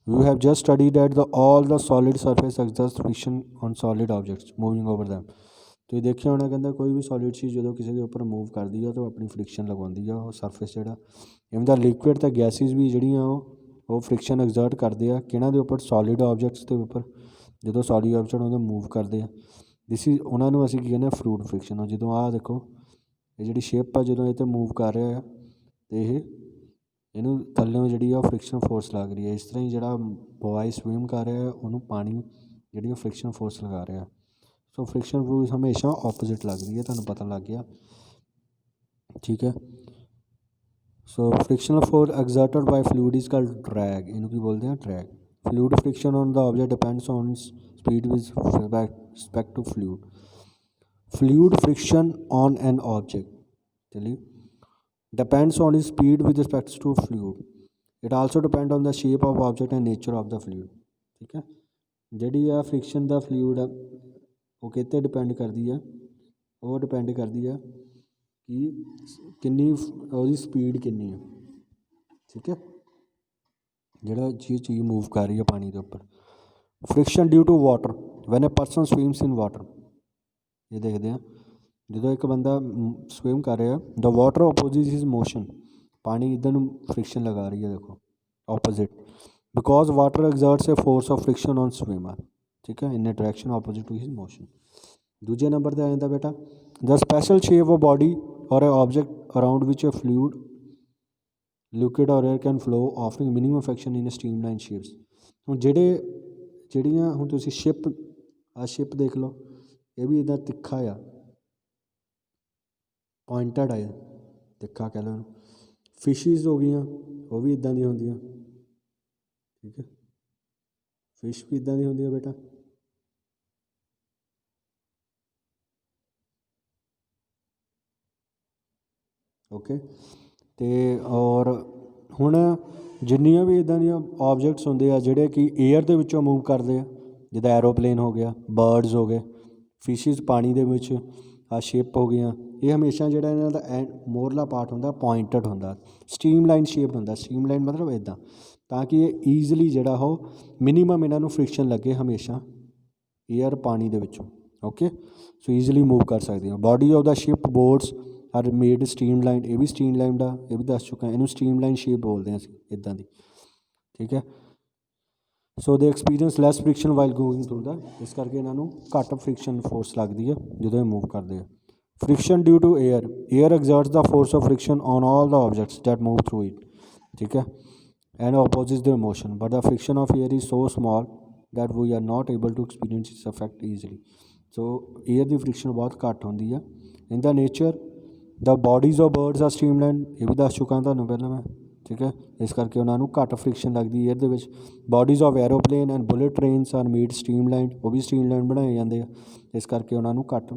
We have just studied that all the solid surface exerts friction on solid objects moving over them. ਤੁਸੀਂ ਦੇਖਿਆ ਹੋਣਾ, ਕਹਿੰਦਾ ਕੋਈ ਵੀ ਸੋਲਿਡ ਚੀਜ਼ ਜਦੋਂ ਕਿਸੇ ਦੇ ਉੱਪਰ ਮੂਵ ਕਰਦੀ ਆ ਤਾਂ ਆਪਣੀ ਫ੍ਰਿਕਸ਼ਨ ਲਗਵਾਉਂਦੀ ਆ ਉਹ ਸਰਫੇਸ ਜਿਹੜਾ। ਇਵਨ ਦਾ ਲਿਕੁਇਡ ਤੇ ਗੈਸਿਸ ਵੀ ਜਿਹੜੀਆਂ ਉਹ ਫ੍ਰਿਕਸ਼ਨ ਐਗਜ਼ਰਟ ਕਰਦੇ ਆ ਕਿਹਨਾਂ ਦੇ ਉੱਪਰ? ਸੋਲਿਡ ਆਬਜੈਕਟਸ ਦੇ ਉੱਪਰ। ਜਦੋਂ ਸੋਲਿਡ ਆਬਜੈਕਟ ਉਹਦੇ ਮੂਵ ਕਰਦੇ ਆ, ਦਿਸ ਇਜ਼ ਉਹਨਾਂ ਨੂੰ ਅਸੀਂ ਕੀ ਕਹਿੰਦੇ ਆ? Fluid friction. ਜਦੋਂ ਆਹ ਦੇਖੋ ਇਹ ਜਿਹੜੀ ਸ਼ੇਪ ਆ ਜਦੋਂ ਇਹ 'ਤੇ ਮੂਵ ਕਰ ਰਿਹਾ ਆ ਅਤੇ ਇਹਨੂੰ ਥੱਲਿਓਂ ਜਿਹੜੀ ਆ ਫ੍ਰਿਕਸ਼ਨ ਫੋਰਸ ਲੱਗ ਰਹੀ ਹੈ। ਇਸ ਤਰ੍ਹਾਂ ਹੀ ਜਿਹੜਾ ਬॉय ਸਵਿਮ ਕਰ ਰਿਹਾ ਉਹਨੂੰ ਪਾਣੀ ਜਿਹੜੀ ਉਹ ਫ੍ਰਿਕਸ਼ਨ ਫੋਰਸ ਲਗਾ ਰਿਹਾ। ਸੋ ਫ੍ਰਿਕਸ਼ਨ ਫੋਰਸ ਹਮੇਸ਼ਾ ਆਪੋਜ਼ਿਟ ਲੱਗਦੀ ਹੈ, ਤੁਹਾਨੂੰ ਪਤਾ ਲੱਗ ਗਿਆ, ਠੀਕ ਹੈ। So frictional force exerted by fluid is called drag. ਇਹਨੂੰ ਕੀ ਬੋਲਦੇ ਆ? Drag. Fluid friction on the object depends on speed with respect to fluid. Fluid friction on an object, ਚਲਿए, depends on its speed with respect to fluid. It also depends on the shape of object and nature of the fluid. ठीक है, ਜਿਹੜੀ ਆ friction ਦਾ fluid ਆ ਉਹ ਕਿਤੇ depend ਕਰਦੀ ਆ? ਉਹ ਡਿਪੈਂਡ ਕਰਦੀ ਆ ਕਿ ਕਿੰਨੀ ਉਹਦੀ ਸਪੀਡ ਕਿੰਨੀ ਆ, ਠੀਕ ਹੈ, ਜਿਹੜਾ ਚੀਜ਼ ਮੂਵ ਕਰ ਰਹੀ ਹੈ ਪਾਣੀ ਦੇ ਉੱਪਰ। Friction due to water when a person swims in water. ਇਹ ਦੇਖਦੇ ਹਾਂ ਜਦੋਂ ਇੱਕ ਬੰਦਾ ਸਵਿਮ ਕਰ ਰਿਹਾ, the water opposite his motion. ਪਾਣੀ ਇੱਧਰ ਨੂੰ ਫ੍ਰਿਕਸ਼ਨ ਲਗਾ ਰਹੀ ਹੈ, ਦੇਖੋ opposite, because water exerts a force of friction on swimmer, ਠੀਕ ਹੈ, in direction opposite to his motion. ਦੂਜੇ ਨੰਬਰ 'ਤੇ ਆ ਜਾਂਦਾ ਬੇਟਾ the special shape of body or a object around which A fluid liquid ਔਰ air can flow offering minimum friction in stream line shapes. ਹੁਣ ਜਿਹੜੀਆਂ ਹੁਣ ਤੁਸੀਂ ਸ਼ਿਪ ਦੇਖ ਲਓ, ਇਹ ਵੀ ਇੱਦਾਂ ਤਿੱਖਾ ਆ, ਪੁਆਇੰਟਡ ਹੈ, ਤਿੱਖਾ ਕਹਿ ਲਓ ਇਹਨੂੰ। ਫਿਸ਼ਿਜ਼ ਹੋ ਗਈਆਂ ਉਹ ਵੀ ਇੱਦਾਂ ਦੀਆਂ ਹੁੰਦੀਆਂ, ਠੀਕ ਹੈ, ਫਿਸ਼ ਵੀ ਇੱਦਾਂ ਦੀ ਹੁੰਦੀ ਹੈ ਬੇਟਾ। ਓਕੇ, ਅਤੇ ਔਰ ਹੁਣ ਜਿੰਨੀਆਂ ਵੀ ਇੱਦਾਂ ਦੀਆਂ ਆਬਜੈਕਟਸ ਹੁੰਦੇ ਆ ਜਿਹੜੇ ਕਿ ਏਅਰ ਦੇ ਵਿੱਚੋਂ ਮੂਵ ਕਰਦੇ ਆ, ਜਿੱਦਾਂ ਐਰੋਪਲੇਨ ਹੋ ਗਿਆ, ਬਰਡਸ ਹੋ ਗਏ, ਫਿਸ਼ਿਜ਼ ਪਾਣੀ ਦੇ ਵਿੱਚ, ਆ ਸ਼ਿਪ ਹੋ ਗਈਆਂ, ਇਹ ਹਮੇਸ਼ਾ ਜਿਹੜਾ ਇਹਨਾਂ ਦਾ ਮੋਰਲਾ ਪਾਰਟ ਹੁੰਦਾ ਪੁਆਇੰਟਡ ਹੁੰਦਾ, ਸਟ੍ਰੀਮ ਲਾਈਨ ਸ਼ੇਪਡ ਹੁੰਦਾ। ਸਟ੍ਰੀਮ ਲਾਈਨ ਮਤਲਬ ਇੱਦਾਂ, ਤਾਂ ਕਿ ਇਹ ਈਜ਼ਲੀ ਜਿਹੜਾ ਉਹ ਮਿਨੀਮਮ ਇਹਨਾਂ ਨੂੰ ਫ੍ਰਿਕਸ਼ਨ ਲੱਗੇ ਹਮੇਸ਼ਾ ਏਅਰ ਪਾਣੀ ਦੇ ਵਿੱਚੋਂ। ਓਕੇ, ਸੋ ਈਜ਼ਲੀ ਮੂਵ ਕਰ ਸਕਦੇ ਹੋ। Body of the ship boards R made stream line. ਇਹ ਵੀ ਸਟ੍ਰੀਮ ਲਾਈਨ ਦਾ ਇਹ ਵੀ ਦੱਸ ਚੁੱਕਾ, ਇਹਨੂੰ ਸਟ੍ਰੀਮ ਲਾਈਨ ਸ਼ੇਪ ਬੋਲਦੇ ਹਾਂ ਅਸੀਂ, ਇੱਦਾਂ ਦੀ, ਠੀਕ ਹੈ। ਸੋ ਦੇ ਐਕਸਪੀਰੀਅੰਸ ਲੈਸ ਫ੍ਰਿਕਸ਼ਨ ਵਾਈਲ ਗੋਇੰਗ ਥਰੂ ਦਾ, ਇਸ ਕਰਕੇ ਇਹਨਾਂ ਨੂੰ ਘੱਟ ਫ੍ਰਿਕਸ਼ਨ ਫੋਰਸ ਲੱਗਦੀ ਹੈ ਜਦੋਂ ਇਹ ਮੂਵ ਕਰਦੇ ਆ। Friction due to air exerts the force of friction on all the objects that move through it, ठीक है, and opposes their motion, but the friction of air is so small that we are not able to experience its effect easily. So air the friction ਬਹੁਤ ਘੱਟ ਹੁੰਦੀ ਆ। in the nature the bodies of birds are streamlined, ਇਹ ਵੀ ਦੱਸ ਚੁੱਕਾ ਤੁਹਾਨੂੰ ਪਹਿਲਾਂ ਮੈਂ, ਠੀਕ ਹੈ, ਇਸ ਕਰਕੇ ਉਹਨਾਂ ਨੂੰ ਘੱਟ ਫ੍ਰਿਕਸ਼ਨ ਲੱਗਦੀ ਏਅਰ ਦੇ ਵਿੱਚ। Bodies of aeroplane and bullet trains are made streamlined, ਉਹ ਵੀ ਸਟ੍ਰੀਮਲਾਈਨ ਬਣਾਏ ਜਾਂਦੇ ਆ, ਇਸ ਕਰਕੇ ਉਹਨਾਂ ਨੂੰ ਘੱਟ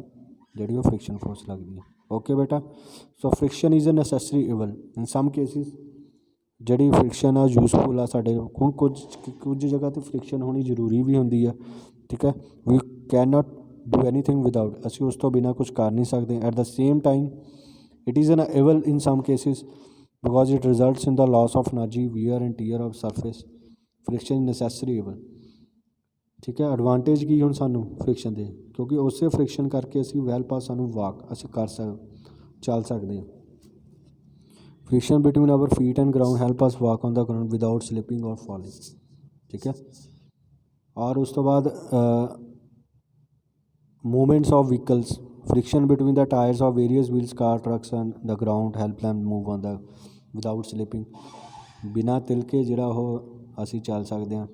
ਜਿਹੜੀ ਉਹ ਫ੍ਰਿਕਸ਼ਨ ਫੋਰਸ ਲੱਗਦੀ ਹੈ। ਓਕੇ ਬੇਟਾ, so friction is a necessary evil in some cases. ਜਿਹੜੀ ਫ੍ਰਿਕਸ਼ਨ ਆ ਯੂਜ਼ਫੁਲ ਆ ਸਾਡੇ, ਹੁਣ ਕੁਝ ਜਗ੍ਹਾ 'ਤੇ ਫ੍ਰਿਕਸ਼ਨ ਹੋਣੀ ਜ਼ਰੂਰੀ ਵੀ ਹੁੰਦੀ ਆ, ਠੀਕ ਹੈ, we can not do anything without, ਅਸੀਂ ਉਸ ਤੋਂ ਬਿਨਾਂ ਕੁਛ ਕਰ ਨਹੀਂ ਸਕਦੇ। At the same time it is an evil in some cases because it results in the loss of energy, wear and tear of surface. Friction necessary evil, ਠੀਕ ਹੈ। ਐਡਵਾਂਟੇਜ ਕੀ ਹੁਣ ਸਾਨੂੰ ਫ੍ਰਿਕਸ਼ਨ ਦੇ, ਕਿਉਂਕਿ ਉਸੇ ਫ੍ਰਿਕਸ਼ਨ ਕਰਕੇ ਅਸੀਂ ਵੈਲ ਪਾਸ ਸਾਨੂੰ ਅਸੀਂ ਚੱਲ ਸਕਦੇ ਹਾਂ। Friction between our feet and ground help us walk on the ground without slipping or falling, ਠੀਕ ਹੈ। और उस तो बाद movements of vehicles, friction between the tyres of various wheels, car, trucks and the ground help them move on the without slipping. ਬਿਨਾਂ ਤਿਲਕੇ ਜਿਹੜਾ ਉਹ ਅਸੀਂ ਚੱਲ ਸਕਦੇ ਹਾਂ।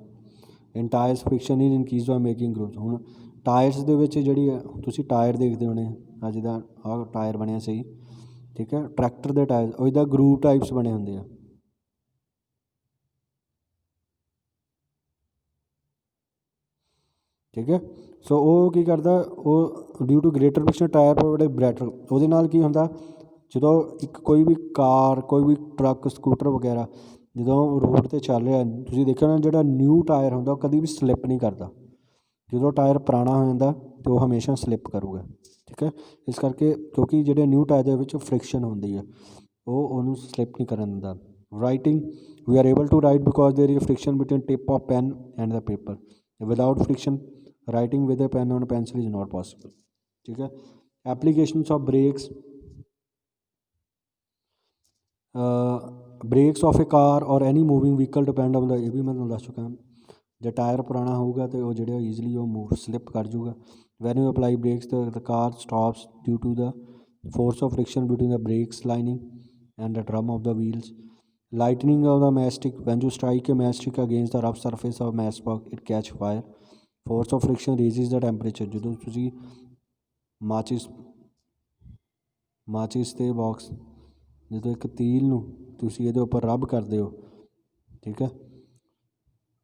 In tyres friction is increase by making groove. ਹੁਣ ਟਾਇਰਸ ਦੇ ਵਿੱਚ ਜਿਹੜੀ ਤੁਸੀਂ ਟਾਇਰ ਦੇਖਦੇ ਹੋਣੇ ਆ, ਜਿੱਦਾਂ ਆਹ ਟਾਇਰ ਬਣਿਆ ਸਹੀ, ਠੀਕ ਹੈ, ਟਰੈਕਟਰ ਦੇ ਟਾਇਰ ਉਹ ਇੱਦਾਂ ਗਰੂਵ ਟਾਈਪਸ ਬਣੇ ਹੁੰਦੇ ਆ। ਠੀਕ ਹੈ, ਸੋ ਉਹ ਕੀ ਕਰਦਾ, ਉਹ due to greater friction tyre provide better. ਉਹਦੇ ਨਾਲ ਕੀ ਹੁੰਦਾ, ਜਦੋਂ ਇੱਕ ਕੋਈ ਵੀ ਕਾਰ, ਕੋਈ ਵੀ ਟਰੱਕ, ਸਕੂਟਰ ਵਗੈਰਾ ਜਦੋਂ ਰੋਡ 'ਤੇ ਚੱਲ ਰਿਹਾ, ਤੁਸੀਂ ਦੇਖਿਆ ਨਾ ਜਿਹੜਾ ਨਿਊ ਟਾਇਰ ਹੁੰਦਾ ਉਹ ਕਦੀ ਵੀ ਸਲਿੱਪ ਨਹੀਂ ਕਰਦਾ। ਜਦੋਂ ਟਾਇਰ ਪੁਰਾਣਾ ਹੋ ਜਾਂਦਾ ਤਾਂ ਉਹ ਹਮੇਸ਼ਾ ਸਲਿੱਪ ਕਰੂਗਾ। ਠੀਕ ਹੈ, ਇਸ ਕਰਕੇ ਕਿਉਂਕਿ ਜਿਹੜੇ ਨਿਊ ਟਾਇਰ ਦੇ ਵਿੱਚ ਫ੍ਰਿਕਸ਼ਨ ਹੁੰਦੀ ਹੈ, ਉਹ ਉਹਨੂੰ ਸਲਿੱਪ ਨਹੀਂ ਕਰਨ ਦਿੰਦਾ। Writing, we are able to write because there is friction between tip of pen and the paper. Without friction writing with a pen on pencil is not possible. ਠੀਕ ਹੈ, applications of brakes, brakes of a car or any moving vehicle depend on the, ਇਹ ਵੀ ਮੈਂ ਤੁਹਾਨੂੰ ਦੱਸ ਚੁੱਕਾ। ਜੇ tyre ਪੁਰਾਣਾ ਹੋਊਗਾ ਤਾਂ ਉਹ ਜਿਹੜੇ ਈਜ਼ਲੀ ਉਹ ਮੂਵ ਸਲਿੱਪ ਕਰ ਜੂਗਾ। When you apply brakes the car stops due to the force of friction between the brakes lining and the drum of the wheels. Lightning of the matchstick, when you strike a matchstick against the rough surface of matchbox it catch fire. Force of friction raises the temperature। ਜਦੋਂ ਤੁਸੀਂ ਮਾਚਿਸ ਤੇ box, ਜਦੋਂ ਇੱਕ ਤੀਲ ਨੂੰ ਤੁਸੀਂ ਇਹਦੇ ਉੱਪਰ rub ਕਰਦੇ ਹੋ, ਠੀਕ ਹੈ,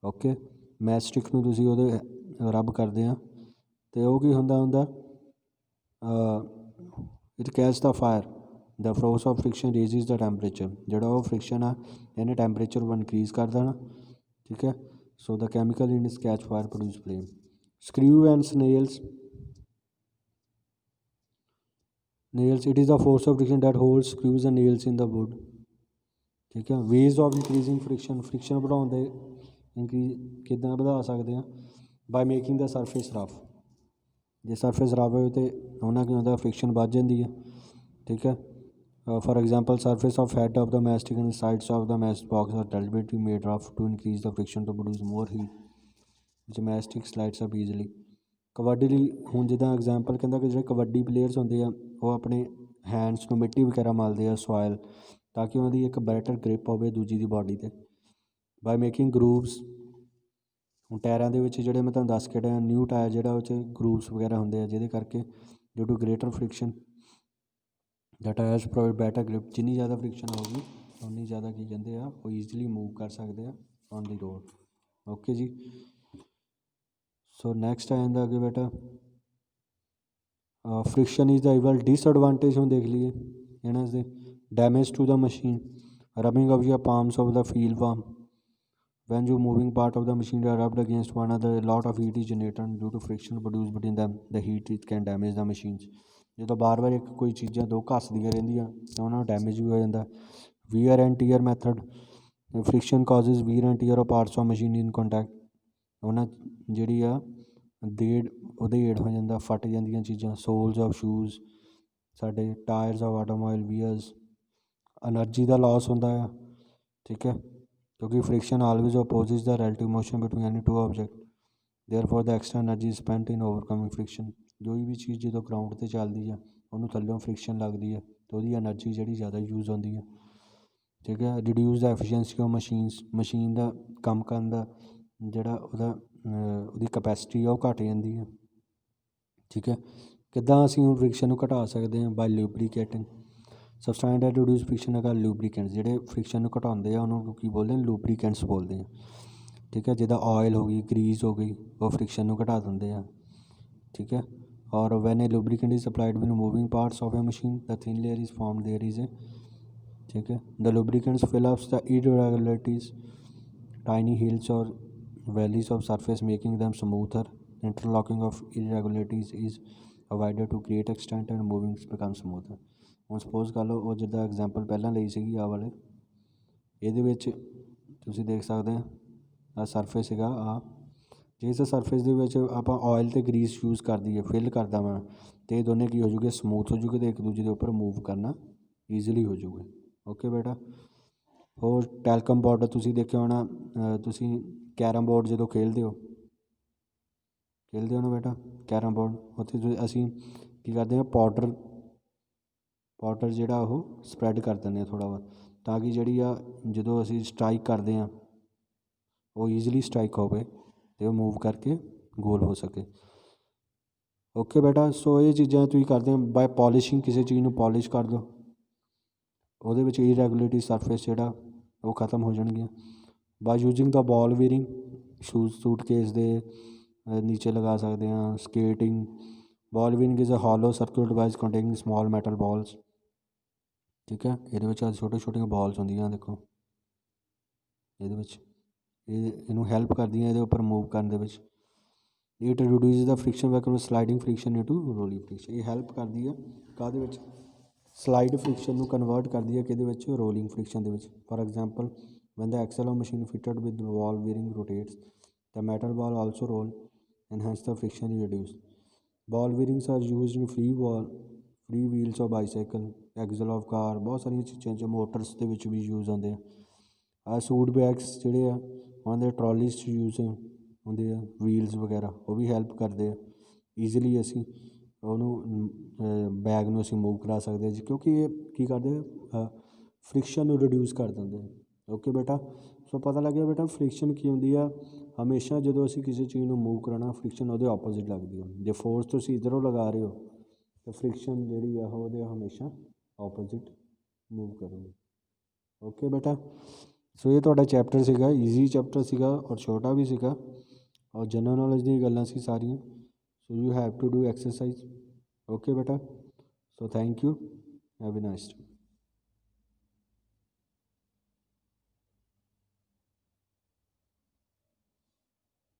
ਓਕੇ, ਮੈਚਸਟਿਕ ਨੂੰ ਤੁਸੀਂ ਉਹਦੇ ਰਬ ਕਰਦੇ ਆ ਅਤੇ ਉਹ ਕੀ ਹੁੰਦਾ it catch the fire. The force of friction raises the temperature. ਜਿਹੜਾ ਉਹ ਫ੍ਰਿਕਸ਼ਨ ਆ ਇਹਨੇ ਟੈਂਪਰੇਚਰ ਨੂੰ ਇਨਕਰੀਜ਼ ਕਰ ਦੇਣਾ। ਠੀਕ ਹੈ, so the chemical in is catch fire produce flame. Screw and nails, it is the force of friction that holds screws and nails in the wood। ਠੀਕ ਹੈ, ਵੇਜ਼ ਆਫ ਇਨਕਰੀਜ਼ਿੰਗ ਫ੍ਰਿਕਸ਼ਨ ਵਧਾਉਣ ਦੇ ਕਿੱਦਾਂ ਵਧਾ ਸਕਦੇ ਹਾਂ, ਬਾਈ ਮੇਕਿੰਗ ਦਾ surface rough. ਜੇ surface rough ਹੋਵੇ ਤਾਂ ਉਹਨਾਂ ਕੀ ਹੁੰਦਾ, ਫ੍ਰਿਕਸ਼ਨ ਵੱਧ ਜਾਂਦੀ ਹੈ। ਠੀਕ ਹੈ, for example surface of head of the matchstick and sides of the matchbox are deliberately made rough to increase the friction to produce more heat which matchstick slides up easily। Kabaddi ਲਈ ਹੁਣ ਜਿੱਦਾਂ example ਕਹਿੰਦਾ ਕਿ ਜਿਹੜੇ kabaddi players ਹੁੰਦੇ ਆ ਉਹ ਆਪਣੇ ਹੈਂਡਸ ਨੂੰ ਮਿੱਟੀ ਵਗੈਰਾ ਮਲਦੇ ਆ, ਸੋਇਲ, ਤਾਂ ਕਿ ਉਹਨਾਂ ਦੀ ਇੱਕ ਬੈਟਰ ਗ੍ਰਿਪ ਹੋਵੇ ਦੂਜੀ ਦੀ ਬਾਡੀ 'ਤੇ। ਬਾਈ ਮੇਕਿੰਗ ਗਰੂਵਸ, ਹੁਣ ਟਾਇਰਾਂ ਦੇ ਵਿੱਚ ਜਿਹੜੇ ਮੈਂ ਤੁਹਾਨੂੰ ਦੱਸ ਕੇ ਹਟਿਆ, ਨਿਊ ਟਾਇਰ ਜਿਹੜਾ ਉਹ 'ਚ ਗਰੂਵਸ ਵਗੈਰਾ ਹੁੰਦੇ ਆ, ਜਿਹਦੇ ਕਰਕੇ due to greater friction the tyres provide better grip. ਜਿੰਨੀ ਜ਼ਿਆਦਾ ਫ੍ਰਿਕਸ਼ਨ ਹੋਊਗੀ ਉਨੀ ਜ਼ਿਆਦਾ ਕੀ ਕਹਿੰਦੇ ਆ, ਉਹ ਈਜ਼ੀਲੀ ਮੂਵ ਕਰ ਸਕਦੇ ਆ ਔਨ ਦੀ ਰੋਡ। ਓਕੇ ਜੀ, ਸੋ ਨੈਕਸਟ ਆ ਜਾਂਦਾ ਅੱਗੇ ਬੇਟਾ, friction is the evil disadvantage. ਹੁਣ ਦੇਖ ਲਈਏ ਇਹਨਾਂ ਦੇ। Damage to the machine, rubbing of your palms of the feel warm, when you moving part of the machine are rubbed against one another a lot of heat is generated due to friction produced between them। the heat it can damage the machines। ਜਦੋਂ ਬਾਰ-ਬਾਰ ਇੱਕ ਕੋਈ ਚੀਜ਼ਾਂ ਦੋ ਘੱਸਦੀਆਂ ਰਹਿੰਦੀਆਂ ਤਾਂ ਉਹਨਾਂ ਨੂੰ ਡੈਮੇਜ ਵੀ ਹੋ ਜਾਂਦਾ। Wear and tear method, friction causes wear and tear of parts of machine in contact. ਉਹਨਾਂ ਜਿਹੜੀ ਆ ਉਹਦੇ ਹੋ ਜਾਂਦਾ, ਫਟ ਜਾਂਦੀਆਂ ਚੀਜ਼ਾਂ। ਸੋਲਸ ਆਫ ਸ਼ੂਜ਼, ਸਾਡੇ tyres of automobile wears. Energy ਦਾ ਲਾਸ ਹੁੰਦਾ ਆ, ਠੀਕ ਹੈ, ਕਿਉਂਕਿ friction always opposes the relative motion between any two object, therefore the extra energy spent in overcoming friction. ਕੋਈ ਵੀ ਚੀਜ਼ ਜਦੋਂ ਗਰਾਊਂਡ 'ਤੇ ਚੱਲਦੀ ਆ ਉਹਨੂੰ ਥੱਲਿਓਂ ਫ੍ਰਿਕਸ਼ਨ ਲੱਗਦੀ ਹੈ ਅਤੇ ਉਹਦੀ ਐਨਰਜੀ ਜਿਹੜੀ ਜ਼ਿਆਦਾ ਯੂਜ਼ ਹੁੰਦੀ ਹੈ। ਠੀਕ ਹੈ, reduce the efficiency of machine ਦਾ ਕੰਮ ਕਰਨ ਦਾ ਜਿਹੜਾ ਉਹਦੀ ਕਪੈਸਿਟੀ ਆ ਉਹ ਘੱਟ ਜਾਂਦੀ ਹੈ। ਠੀਕ ਹੈ, ਕਿੱਦਾਂ ਅਸੀਂ ਹੁਣ ਫ੍ਰਿਕਸ਼ਨ ਨੂੰ ਘਟਾ ਸਕਦੇ ਹਾਂ, ਬਾਈ ਲੂਬਰੀਕੇਟਿੰਗ। ਸਬਸਟੈਂਸ ਦੈਟ ਰਿਡਿਊਸ ਫ੍ਰਿਕਸ਼ਨ ਹੈਗਾ ਲੂਬਰੀਕੈਂਟਸ। ਜਿਹੜੇ ਫ੍ਰਿਕਸ਼ਨ ਨੂੰ ਘਟਾਉਂਦੇ ਆ ਉਹਨੂੰ ਕੀ ਬੋਲਦੇ ਨੇ, ਲੂਬਰੀਕੈਂਟਸ ਬੋਲਦੇ ਆ। ਠੀਕ ਹੈ, ਜਿੱਦਾਂ ਆਇਲ ਹੋ ਗਈ, ਗਰੀਸ ਹੋ ਗਈ, ਉਹ ਫ੍ਰਿਕਸ਼ਨ ਨੂੰ ਘਟਾ ਦਿੰਦੇ ਆ। ਠੀਕ ਹੈ, or when a lubricant is applied ਵਿਨ moving parts of a machine the thin layer is formed there is a. ਠੀਕ ਹੈ, the lubricants fill ups the irregularities, tiny hills or valleys of surface making them smoother। interlocking of irregularities is avoided to great extent and moving becomes smoother। ਹੁਣ suppose ਕਰ ਲਓ ਉਹ ਜਿੱਦਾਂ example ਪਹਿਲਾਂ ਲਈ ਸੀਗੀ ਆਹ ਵਾਲੇ, ਇਹਦੇ ਵਿੱਚ ਤੁਸੀਂ ਦੇਖ ਸਕਦੇ ਆ ਆਹ ਸਰਫੇਸ ਸੀਗਾ ਆਹ, ਜੇ ਇਸ ਸਰਫੇਸ ਦੇ ਵਿੱਚ ਆਪਾਂ ਆਇਲ ਅਤੇ ਗਰੀਸ ਯੂਜ਼ ਕਰ ਦਈਏ, ਫਿਲ ਕਰਦਾ ਮੈਂ, ਅਤੇ ਇਹ ਦੋਨੇ ਕੀ ਹੋ ਜੂਗੇ, ਸਮੂਥ ਹੋ ਜੂਗੇ ਅਤੇ ਇੱਕ ਦੂਜੇ ਦੇ ਉੱਪਰ ਮੂਵ ਕਰਨਾ ਈਜ਼ੀਲੀ ਹੋ ਜੂਗੇ। ਓਕੇ ਬੇਟਾ, ਹੋਰ ਟੈਲਕਮ ਬੋਰਡ ਤੁਸੀਂ ਦੇਖਿਆ ਹੋਣਾ, ਤੁਸੀਂ ਕੈਰਮ ਬੋਰਡ ਜਦੋਂ ਖੇਡਦੇ ਹੋ ਖੇਡਦੇ ਹੋ ਨਾ ਬੇਟਾ ਕੈਰਮ ਬੋਰਡ, ਉੱਥੇ ਅਸੀਂ ਕੀ ਕਰਦੇ ਹਾਂ, ਪਾਊਡਰ ਜਿਹੜਾ ਉਹ ਸਪਰੈਡ ਕਰ ਦਿੰਦੇ ਹਾਂ ਥੋੜ੍ਹਾ ਬਹੁਤ, ਤਾਂ ਕਿ ਜਿਹੜੀ ਆ ਜਦੋਂ ਅਸੀਂ ਸਟਰਾਈਕ ਕਰਦੇ ਹਾਂ ਉਹ ਈਜ਼ੀਲੀ ਸਟਰਾਈਕ ਹੋਵੇ ਅਤੇ ਉਹ ਮੂਵ ਕਰਕੇ ਗੋਲ ਹੋ ਸਕੇ। ਓਕੇ ਬੇਟਾ, ਸੋ ਇਹ ਚੀਜ਼ਾਂ ਤੁਸੀਂ ਕਰਦੇ ਹੋ ਬਾਏ ਪੋਲਿਸ਼ਿੰਗ, ਕਿਸੇ ਚੀਜ਼ ਨੂੰ ਪੋਲਿਸ਼ ਕਰ ਦਿਓ, ਉਹਦੇ ਵਿੱਚ ਇਰੈਗੂਲਰਿਟੀ ਸਰਫੇਸ ਜਿਹੜਾ ਉਹ ਖ਼ਤਮ ਹੋ ਜਾਣਗੀਆਂ। By using the ball bearing, suitcase ਦੇ ਨੀਚੇ ਲਗਾ ਸਕਦੇ ਹਾਂ। Skating, ball bearing is a hollow circular device containing small metal balls, ਠੀਕ ਹੈ। ਇਹਦੇ ਵਿੱਚ ਛੋਟੀਆਂ ਛੋਟੀਆਂ ਬਾਲਸ ਹੁੰਦੀਆਂ, ਦੇਖੋ ਇਹਦੇ ਵਿੱਚ ਇਹਨੂੰ ਹੈਲਪ ਕਰਦੀਆਂ ਇਹਦੇ ਉੱਪਰ ਮੂਵ ਕਰਨ ਦੇ ਵਿੱਚ। It reduce the friction vacuum sliding friction into rolling friction, ਇਹ ਹੈਲਪ ਕਰਦੀ ਹੈ ਕਾਹਦੇ ਵਿੱਚ, ਸਲਾਈਡ ਫ੍ਰਿਕਸ਼ਨ ਨੂੰ ਕਨਵਰਟ ਕਰਦੀ ਹੈ ਕਿਹਦੇ ਵਿੱਚ, ਰੋਲਿੰਗ ਫ੍ਰਿਕਸ਼ਨ ਦੇ ਵਿੱਚ। For example when the axle of machine fitted with ball bearing rotates the metal ball also roll and hence the friction is reduced. Ball bearings are used in free wheels of bicycle, axle of car, ਬਹੁਤ ਸਾਰੀਆਂ ਚੀਜ਼ਾਂ 'ਚ motors ਦੇ ਵਿੱਚ ਵੀ use ਹੁੰਦੇ ਆ। ਆਹ suit bags ਜਿਹੜੇ ਆ ਉਹਨਾਂ ਦੇ ਟਰੋਲੀਜ਼ 'ਚ ਯੂਜ਼ ਹੁੰਦੇ ਆ, ਵੀਲਸ ਵਗੈਰਾ ਉਹ ਵੀ ਹੈਲਪ ਕਰਦੇ ਆ। ਈਜ਼ੀਲੀ ਅਸੀਂ ਉਹਨੂੰ ਬੈਗ ਨੂੰ ਅਸੀਂ ਮੂਵ ਕਰਾ ਸਕਦੇ ਹਾਂ ਜੀ, ਕਿਉਂਕਿ ਇਹ ਕੀ ਕਰਦੇ ਫ੍ਰਿਕਸ਼ਨ ਨੂੰ ਰਿਡਿਊਸ ਕਰ ਦਿੰਦੇ ਆ। ਓਕੇ ਬੇਟਾ, ਸੋ ਪਤਾ ਲੱਗਿਆ ਬੇਟਾ ਫ੍ਰਿਕਸ਼ਨ ਕੀ ਹੁੰਦੀ ਆ। ਹਮੇਸ਼ਾ ਜਦੋਂ ਅਸੀਂ ਕਿਸੇ ਚੀਜ਼ ਨੂੰ ਮੂਵ ਕਰਾਉਣਾ, ਫ੍ਰਿਕਸ਼ਨ ਉਹਦੇ ਆਪੋਜ਼ਿਟ ਲੱਗਦੀ ਆ। ਜੇ ਫੋਰਸ ਤੁਸੀਂ ਇੱਧਰੋਂ ਲਗਾ ਰਹੇ ਹੋ ਤਾਂ ਫ੍ਰਿਕਸ਼ਨ ਜਿਹੜੀ ਆ ਉਹਦੇ ਹਮੇਸ਼ਾ ਆਪੋਜ਼ਿਟ ਮੂਵ ਕਰੂਗੀ। ਓਕੇ ਬੇਟਾ, ਸੋ ਇਹ ਤੁਹਾਡਾ ਚੈਪਟਰ ਸੀਗਾ, ਈਜ਼ੀ ਚੈਪਟਰ ਸੀਗਾ ਔਰ ਛੋਟਾ ਵੀ ਸੀਗਾ ਔਰ ਜਨਰਲ ਨੌਲੇਜ ਦੀਆਂ ਗੱਲਾਂ ਸੀ ਸਾਰੀਆਂ। So you have to do exercise. Okay ਬੇਟਾ, so thank you, have a nice day.